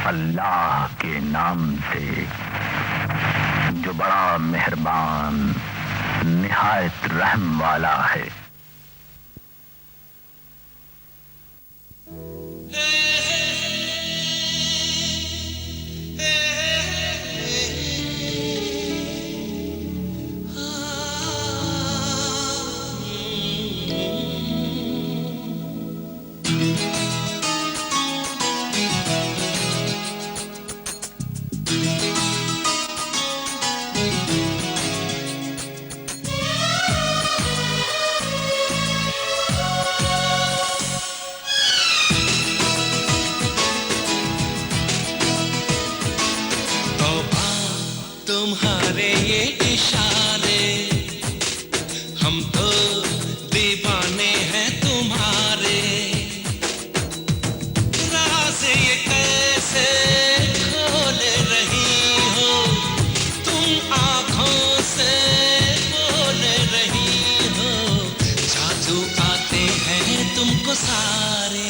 अल्लाह के नाम से जो बड़ा मेहरबान निहायत रहम वाला है। तुम्हारे ये इशारे, हम तो दीवाने हैं तुम्हारे। राज ये कैसे खोल रही हो, तुम आँखों से बोल रही हो। जादू आते हैं तुमको सारे।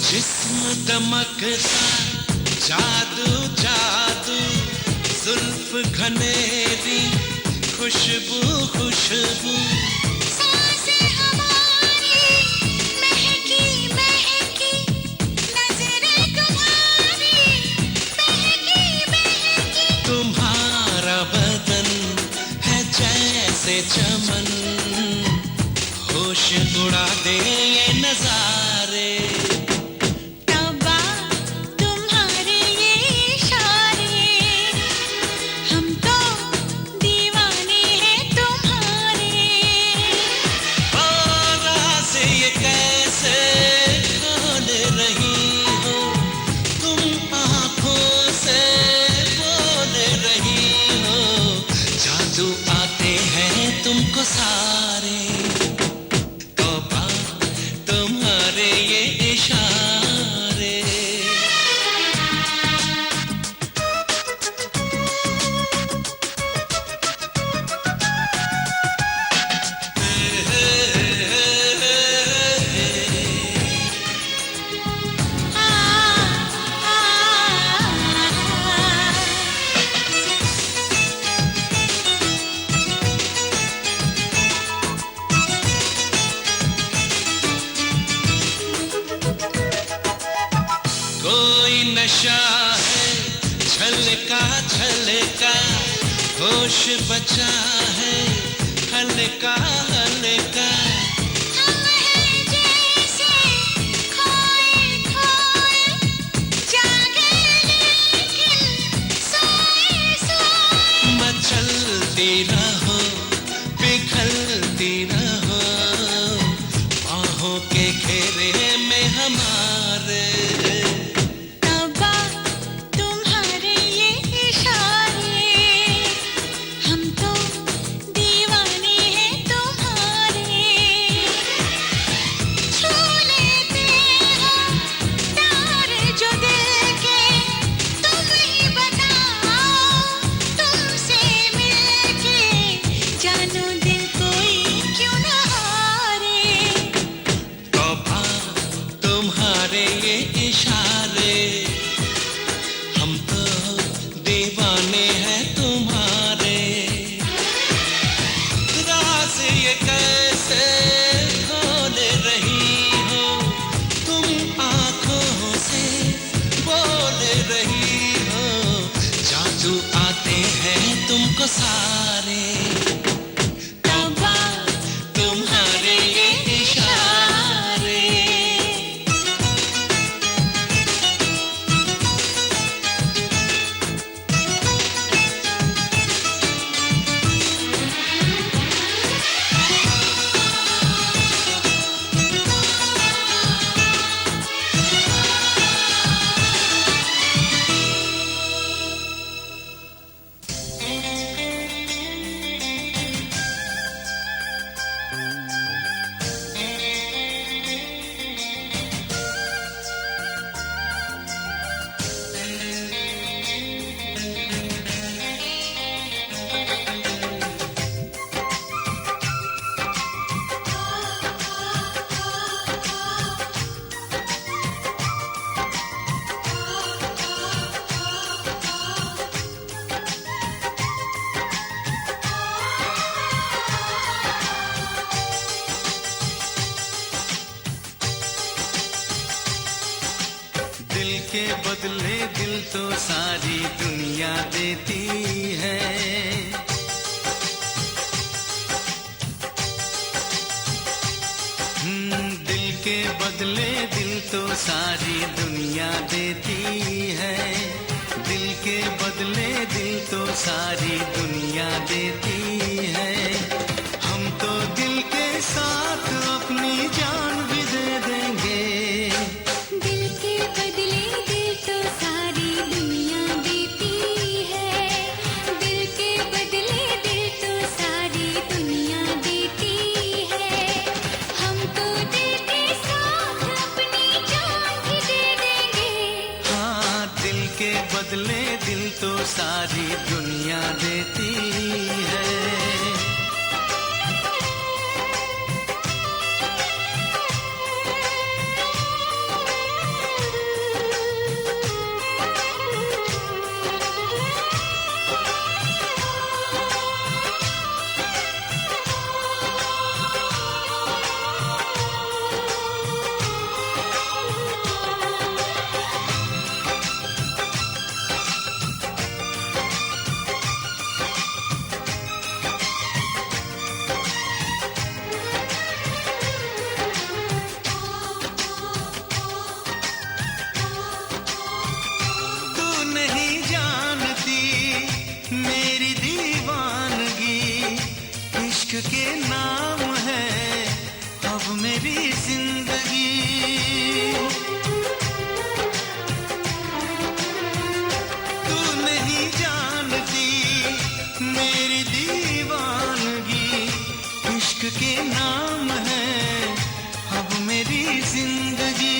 जिस्म दमकता जादू जादू, जुल्फ घनेरी खुशबू खुशबू। सांसें हमारी महकी महकी, नजरें तुम्हारी बहकी बहकी। तुम्हारा बदन है जैसे चमन, होश उड़ा दे ये नजारे। तुमको सारे तौबा तुम्हारे ये इशारे। कोई नशा है छलका छलका, होश बचा है हल्का हल्का। हम हैं जैसे खोए खोए, जागे लेकिन सोए सोए। मचलती रहो पिघलती रहो, बाहों के घेरे में हमारे। तुम्हारे ये इशारे, हम तो दीवाने हैं तुम्हारे। के बदले दिल तो सारी दुनिया देती है। दिल के बदले दिल तो सारी दुनिया देती है। दिल के बदले दिल तो सारी दुनिया देती है। हम तो दिल के साथ अपनी जान भी दे देंगे। दिल के बदले दिल तो सारी दुनिया देती है। दिल के बदले दिल तो सारी दुनिया देती है। हम तो दिल के साथ अपनी जान भी दे देंगे। हाँ, दिल के बदले दिल तो सारी दुनिया देती है। के नाम है अब मेरी जिंदगी। तू नहीं जानती मेरी दीवानगी, इश्क के नाम है अब मेरी जिंदगी।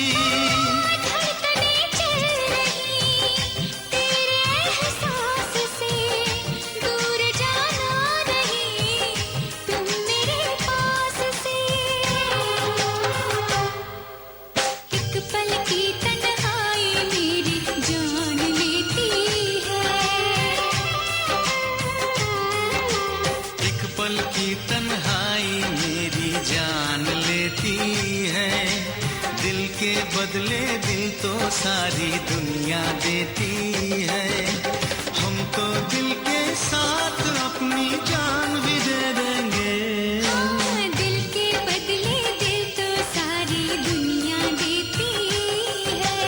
पल की तन्हाई मेरी जान लेती है। दिल के बदले दिल तो सारी दुनिया देती है। हम तो दिल के साथ अपनी जान भी दे देंगे। हाँ, दिल के बदले दिल तो सारी दुनिया देती है।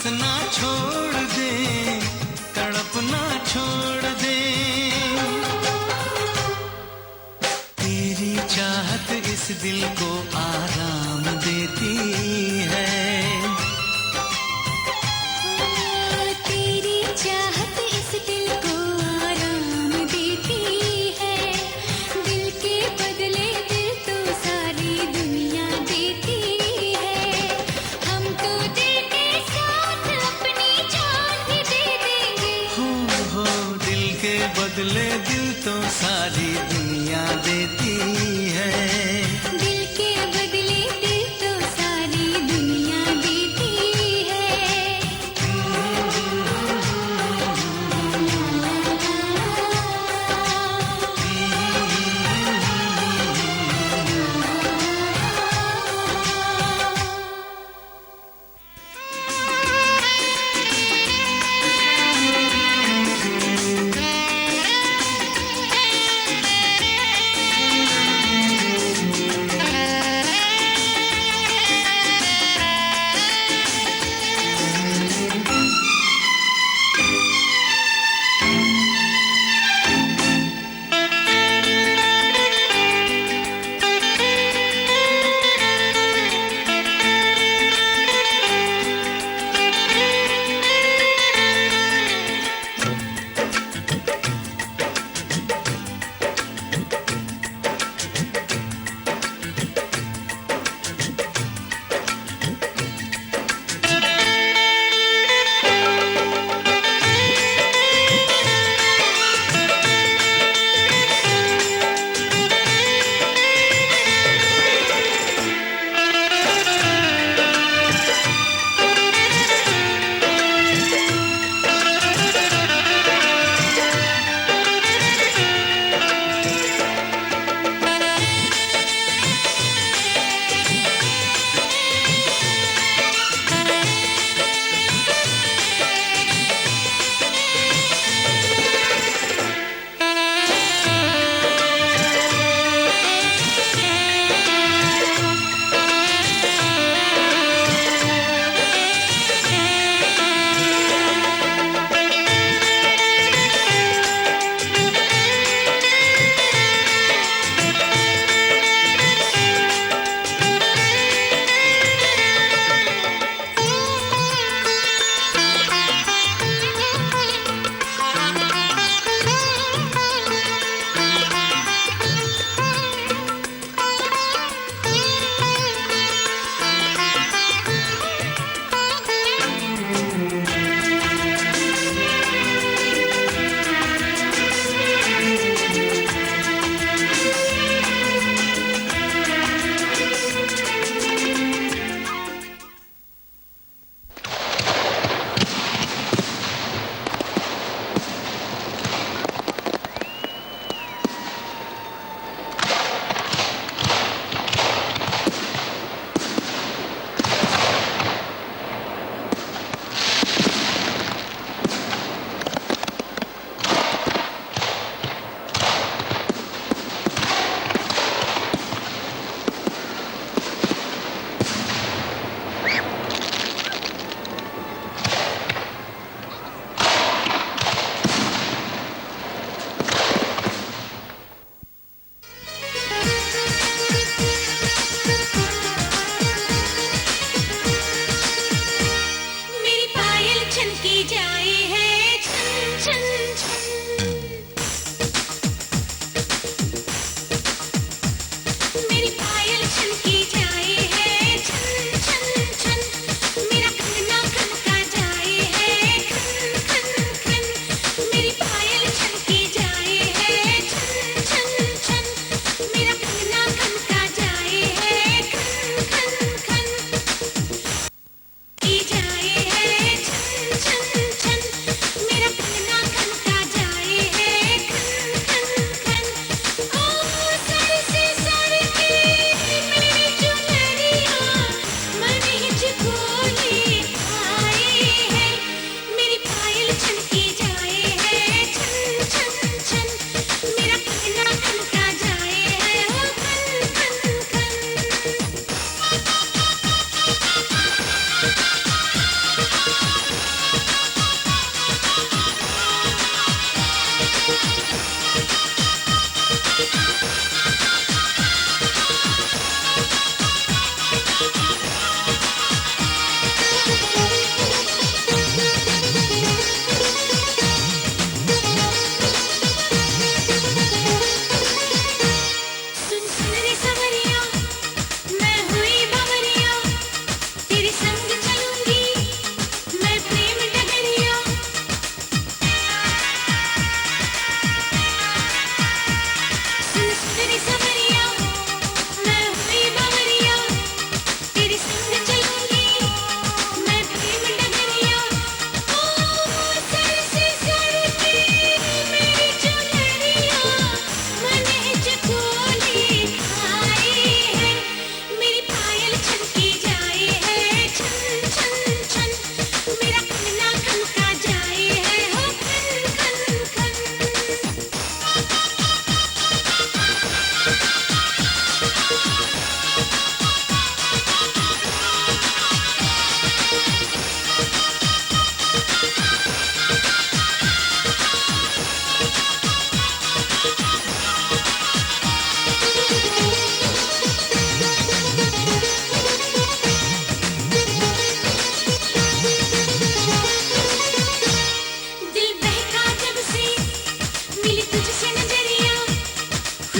ना छोड़ दे, तड़पना छोड़ दे। तेरी चाहत इस दिल को आराम देती है। तेरी चाहत इस दिल को आराम देती है। दिल के बदले दिल तो सारी दुनिया देती है। हम तो दिल के साथ अपनी जान भी दे देंगे। हो दिल के बदले दिल तो सारी दुनिया देती है। दिल के बदले दिल तो सारी दुनिया देती है।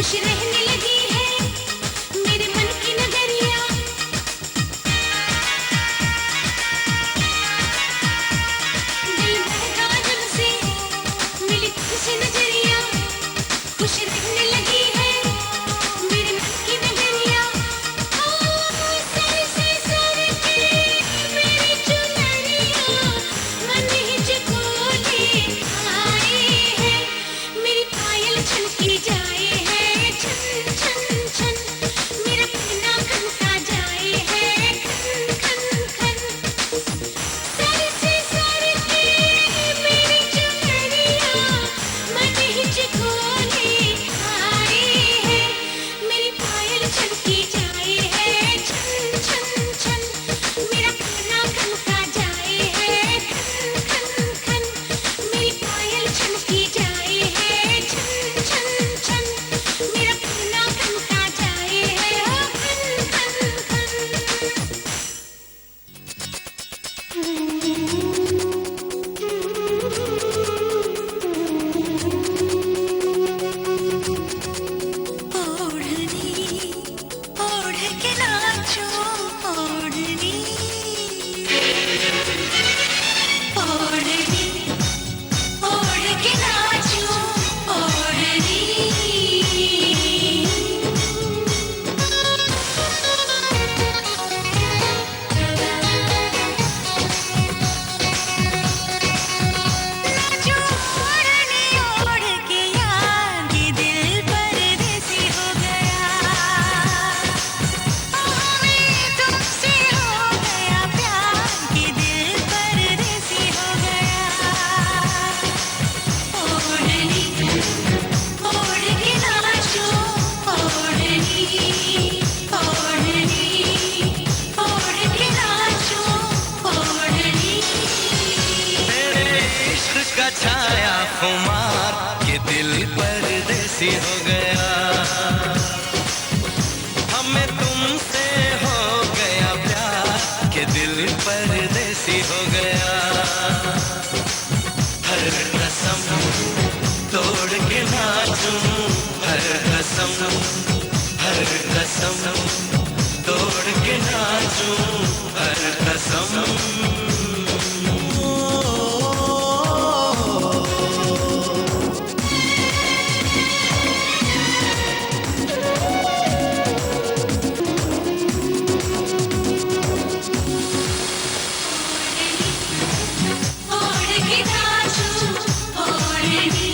खुश रहने लगी है मेरे मन की नगरिया। दिल बहका जब से मिली तुझसे नजरिया, खुश रहने लगी है मेरे मन की नगरिया। सर से सर के मेरी चुनरिया मन हिचको ले आए है, मेरी पायल छनकी जाए है छन छन छन, मेरा पीना खनका जाए है खन खन खन। सर से सर के मेरी चुनरिया मन हिचको ले आए है, मेरी पायल छनकी जाए है छन छन छन, मेरा पीना खनका जाए है खन खन खन, मेरी पायल छनकी जाए है छन छन छन, मेरा पीना खनका जाए है खन खन ओढ़नी ओढ़ के नाचो ओढ़नी, ओढ़नी ओढ़ के नाचो ओढ़नी। नाचो ओढ़नी ओढ़ के यार ये दिल परदेसी हो गया, हमें तुमसे हो गया प्यार ये दिल परदेसी हो गया। ओढ़नी ओढ़ के नाचो ओढ़नी, ओढ़नी ओढ़ के नाचो ओढ़नी। तेरे इश्क का छाया खुमार के दिल परदेसी हो गया, हमें तुमसे हो गया प्यार के दिल परदेसी हो गया। हर कसम तोड़ के नाचूं, हर कसम तोड़ के नाचूं, हर कसम। ओढ़ के नाचो ओढ़नी,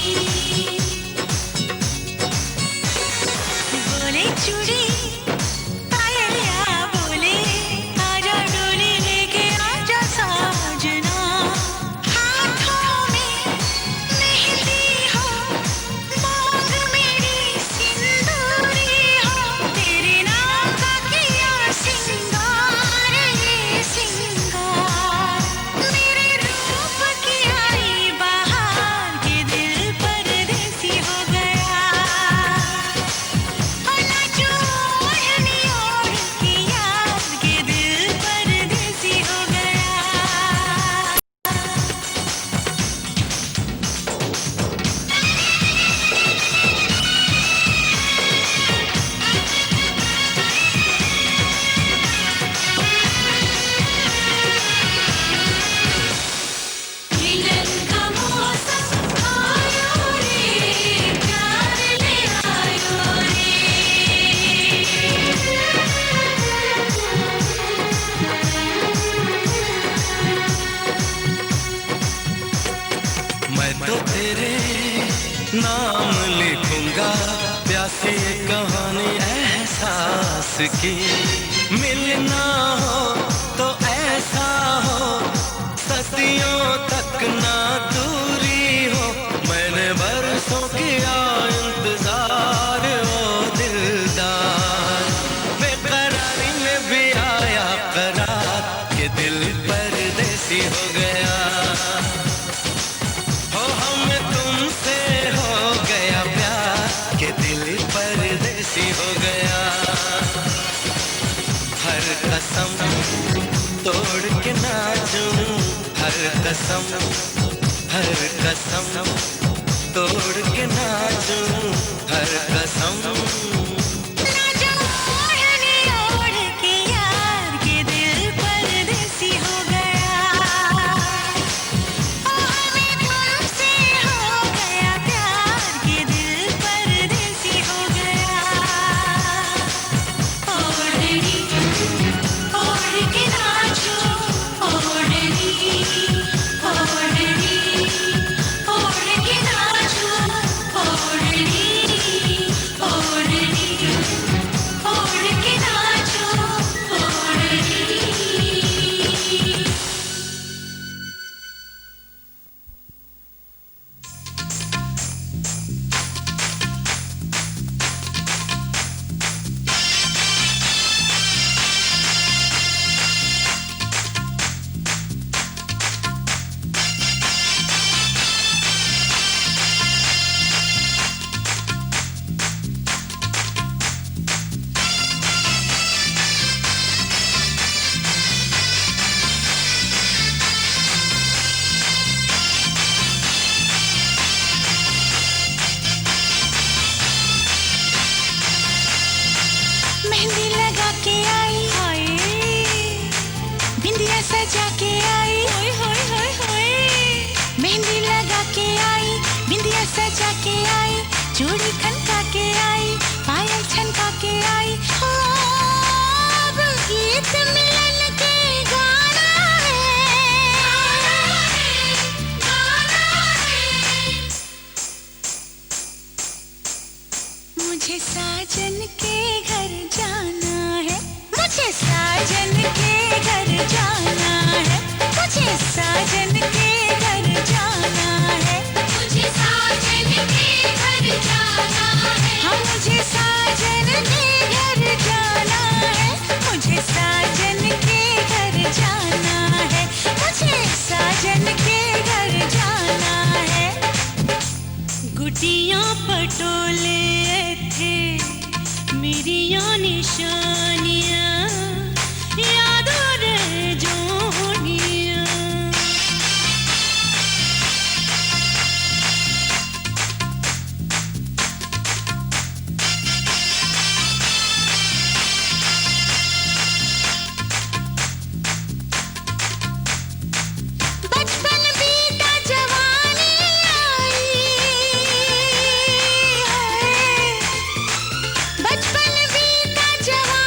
बोले चूड़ी पायलिया बोले आजा डोली लेके आजा साजना, हाथों में मेहंदी हो मांग मेरी सिंदूरी हो, तेरे नाम का किया सिंगार ये सिंगार, मेरे रूप की आई बहार के दिल परदेसी हो गया। नाचो ओढ़नी ओढ़ के यार के दिल परदेसी हो गया। मिलन का मौसम आयो रे, प्यार ले आयो मैं तो तेरे नाम लिखूंगा प्यासी कहानी एहसास की, मिलना हो तो ऐसा हो सदियों तक ना दूरी हो, मैंने बरसों किया इंतजार ओ दिलदार, बेकरारी में भी आया करार के दिल परदेसी हो गया। हो हमें तुमसे हो गया प्यार के दिल परदेसी हो गया। हर कसम तोड़ के नाचूं, हर कसम तोड़ के नाचूं हर कसम। मेहंदी लगा के आई, बिंदिया सजा के आई, मेहंदी लगा के आई, बिंदिया सजा के आई, चूड़ी खनका के आई, पायल छनका के आई। ओ, अब गीत मिलन के गाना है। मुझे साजन के घर जाना है, मुझे साजन के घर जाना है, मुझे साजन के घर जाना है, मुझे साजन के घर जाना है, हाँ मुझे साजन के घर जाना है, मुझे साजन के घर जाना है, मुझे साजन के घर जाना है। गुटियां पटोले थे मेरी निशानियां, याद रह जोनियां। बचपन बीता जवानी आई है, बचपन बीता जवानी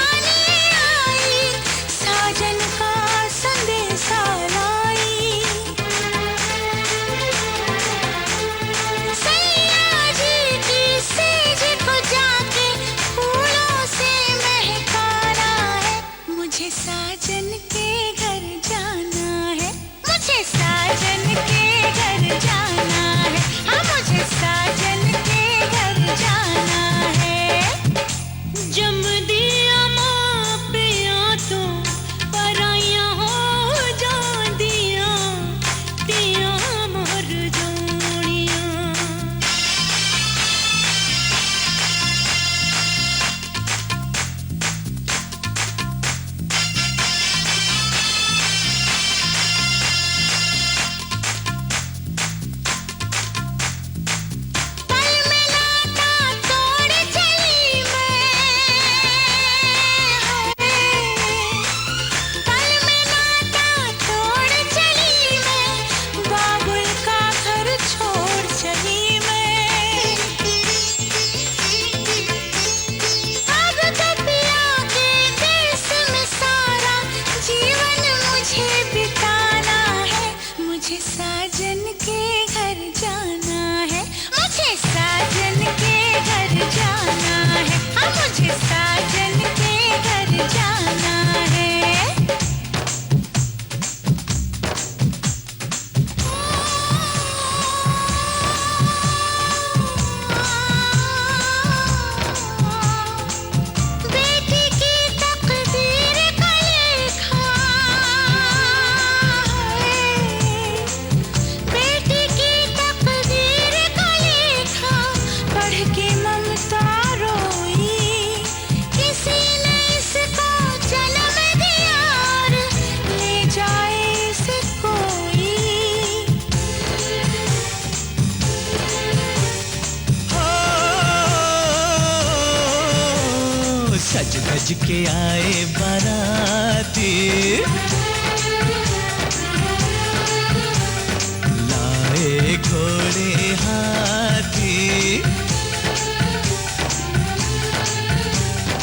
सज धज के आए बाराती, लाए घोड़े हाथी।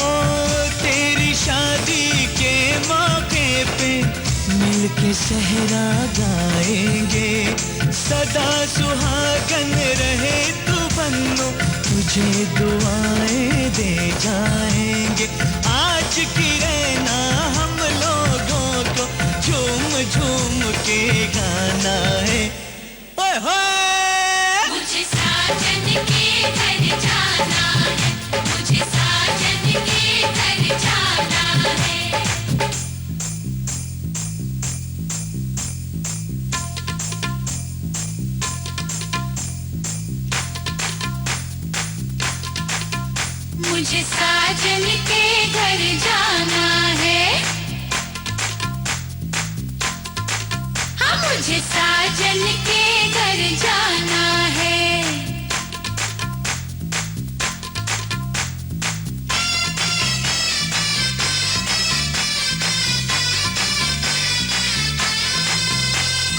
ओ तेरी शादी के मौके पे मिलके सहरा गाएंगे, सदा सुहागन रहे तू बन्नो, तुझे दुआएं दे जाएंगे। आज की रहना हम लोगों को झूम झूम के गाना है। ओए होए मुझे साजन के घर जाना है, मुझे साजन के घर जाना है। मुझे साजन के घर जाना है, हाँ मुझे साजन के घर जाना है।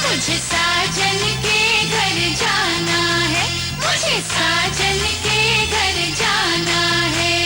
मुझे साजन के घर जाना है, मुझे साजन के घर जाना है।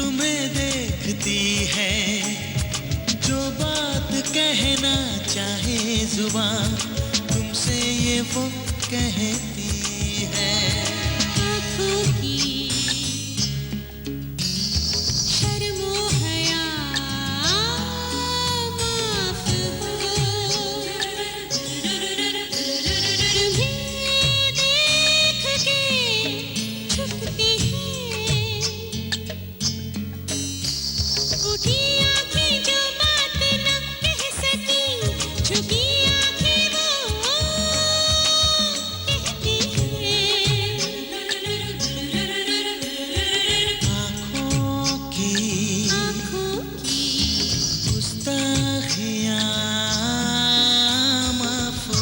तुम्हें देखती है, जो बात कहना चाहे जुबान तुमसे ये वो कहती है। आँखों की शर्मो हया माफ हो, तुम्हें देख के छुपती है, उठी आँखें जो बात न कह सकी, झुकी आँखें वो कहती है। आँखों की गुस्ताखियाँ माफ हो।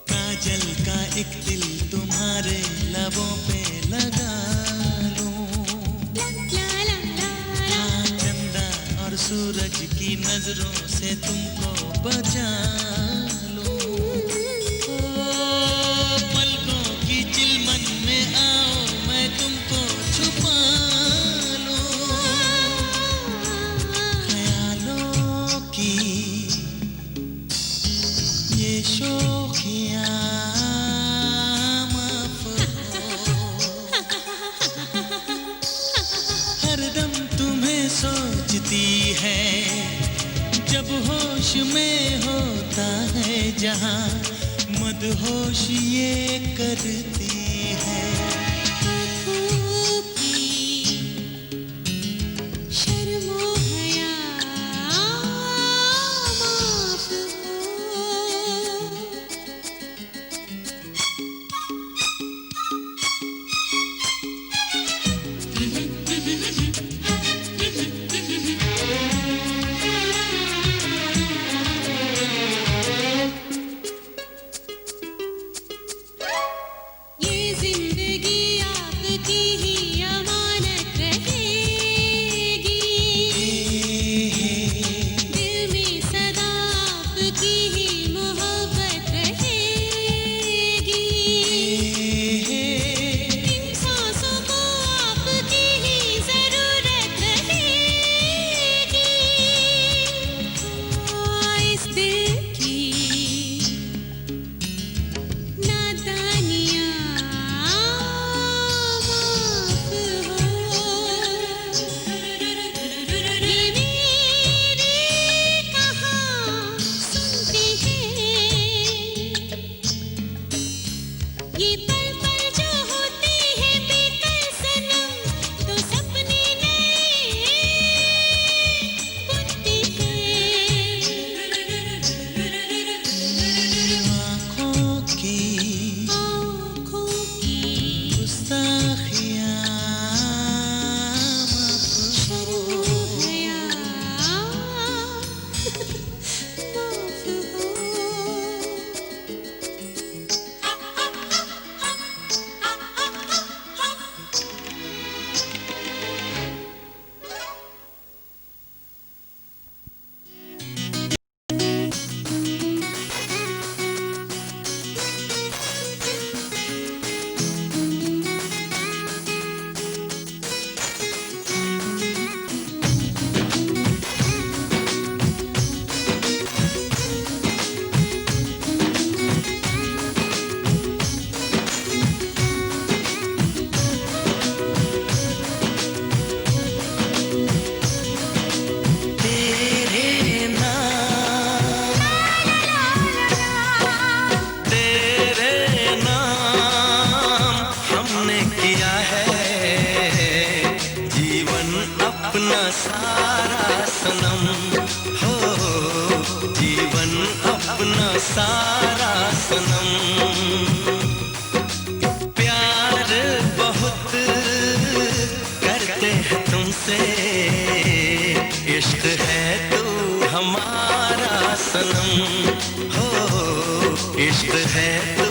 काजल का एक दिल तुम्हारे लबों पे लगा लूं, हाँ, चंदा और सूरज की नजरों से तुमको बचा लूं। ओ, पलकों की चिलमन में आओ मैं तुमको छुपा लूं, ख्यालों की ये शोखियाँ माफ हो। हरदम तुम्हें सोचती है, जब होश में होता है जहाँ मदहोश ये करती है। आँखों की शर्मो हया माफ हो। हमारा सनम हो, इश्क है तू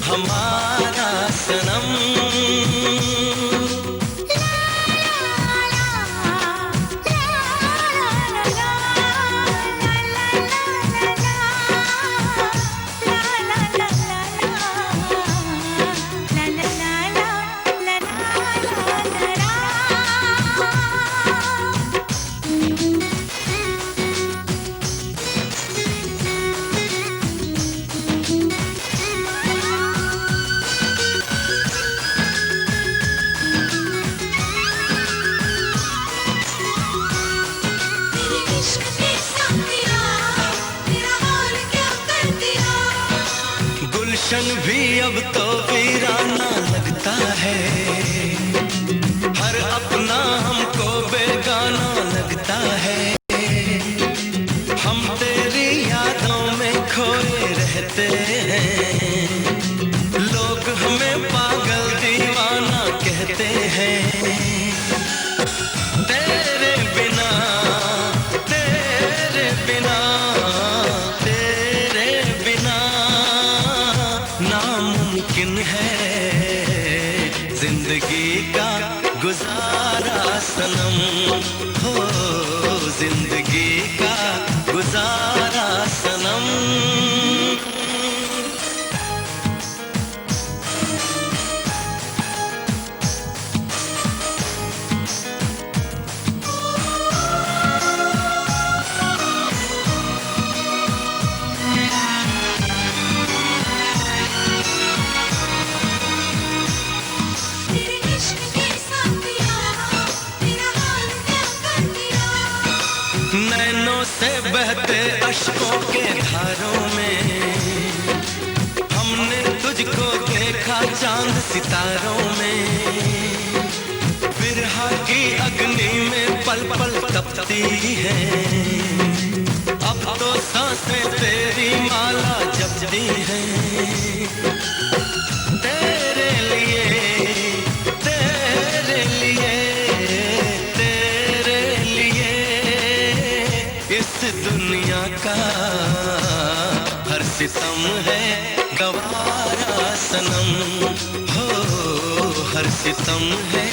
हमारा सनम। गुलशन भी अब तो वीराना लगता है, हर अपना हमको बेगाना लगता है। हम तेरी यादों में खोए रहते हैं, लोग हमें पागल दीवाना कहते हैं। तेरे बिना तेरे बिना तेरे बिना नामुमकिन है जिंदगी का गुजारा सनम हो, जिंदगी का गुजारा सनम। नैनों से बहते अश्कों के धारों में हमने तुझको देखा चांद सितारों में। बिरहा की अग्नि में पल पल तपती है, अब तो सांसें तेरी माला जपती है। तेरे लिए तेरे लिए तेरे लिए इस दुनिया का हर सितम है गवारा सनम हो, हर सितम है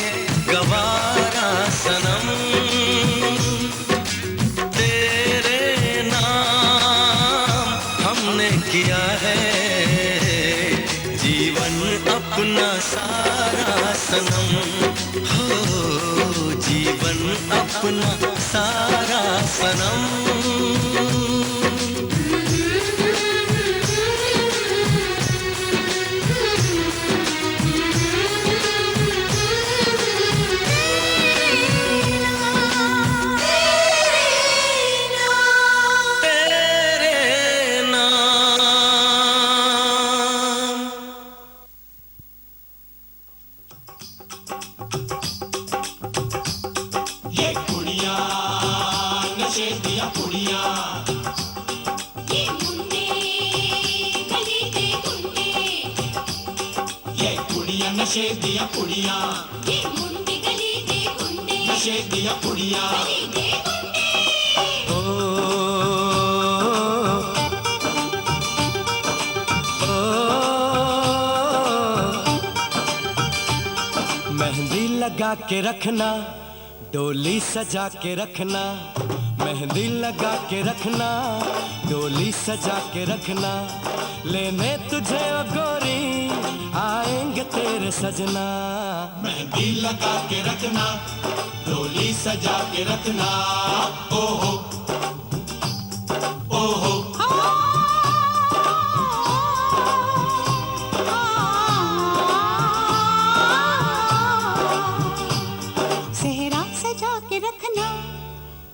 गवारा सनम। तेरे नाम हमने किया है जीवन अपना सारा सनम हो, जीवन अपना सारा सनम। नशे दिया कुड़िया, ये मुंडी गली दे गुंडे, नशे दिया कुड़िया। गली दे गुंडे। मेहंदी लगा के रखना, डोली सजा के रखना, मेहंदी लगा के रखना, डोली सजा के रखना। लेने तुझे ओ गोरी आएंगे तेरे सजना। मेहंदी लगा के रखना, डोली सजा के रखना। ओहो ओहो सेहरा सजा के रखना,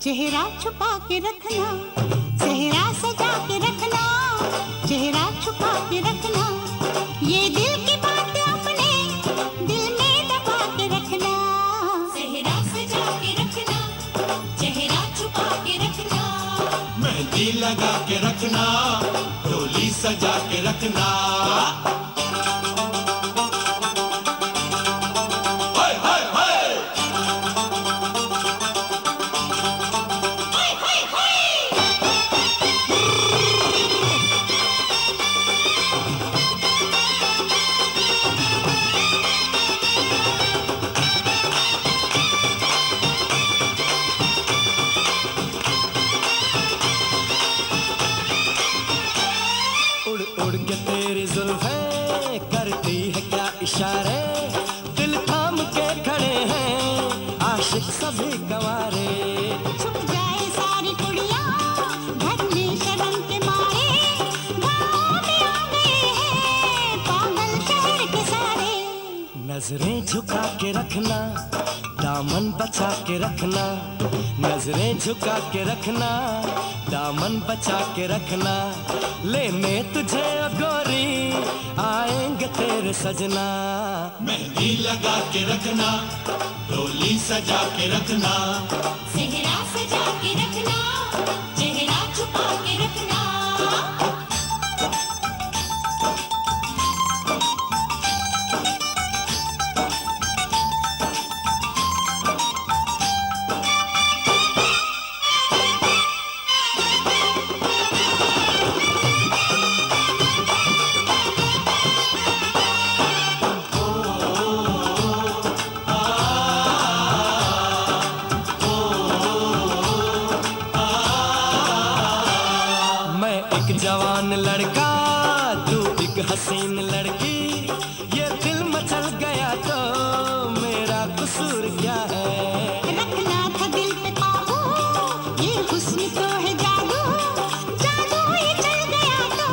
चेहरा छुपा के रखना, सेहरा सजा के रखना, चेहरा छुपा के रखना। ये दिल की बात अपने दिल में दबा के रखना, सेहरा सजा के रखना, चेहरा छुपा के रखना। मेहंदी लगा के रखना, डोली सजा के रखना। हाय हाय हाय तेरी जुल्फें करती है क्या इशारे, दिल थाम के खड़े हैं आशिक सभी गंवारे। छुप जाए सारी कुड़ियाँ घर में शर्म के मारे, गाँव में आ गए हैं पागल शहर के सारे। नजरें झुका के रखना, दामन बचा के रखना, नजरें झुका के रखना, दामन बचा के रखना। लेने तुझे ओ गोरी आएंगे तेरे सजना। मेहंदी लगा के रखना, डोली सजा के रखना, सेहरा सजा के रखना, चेहरा छुपा के रखना। जवान लड़का तू एक हसीन लड़की, ये दिल मचल गया तो मेरा कसूर क्या है। रखना था दिल पे काबू, ये हुस्न तो है जादू, जादू ये चल गया तो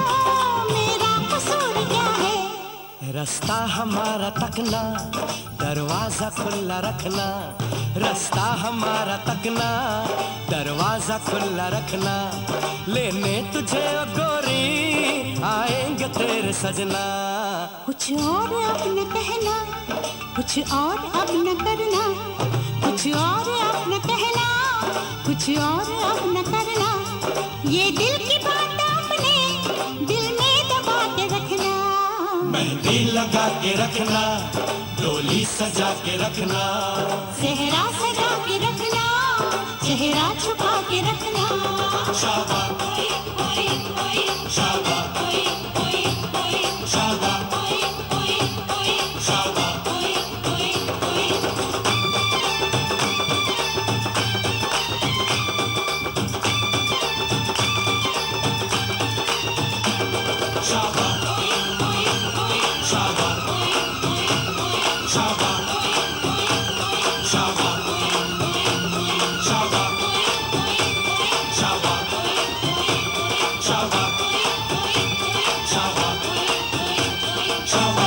मेरा कसूर क्या है। रास्ता हमारा तकना, दरवाजा खुला रखना, रास्ता हमारा तकना, दरवाजा खुला रखना। लेने तुझे ओ गोरी आएंगे तेरे सजना। कुछ और अब न कहना, कुछ और अब न करना, कुछ और अब न कहना, कुछ और अब न करना। ये दिल की बात अपने दिल में दबा के रखना। मेहंदी लगा के रखना, डोली सजा के रखना, सेहरा सजा के रखना, चेहरा छुपा के रखना। शाबा शाबा शाबा शाबा। शाबा शाबा शाबा शाबा शाबा शाबा शाबा शाबा शाबा।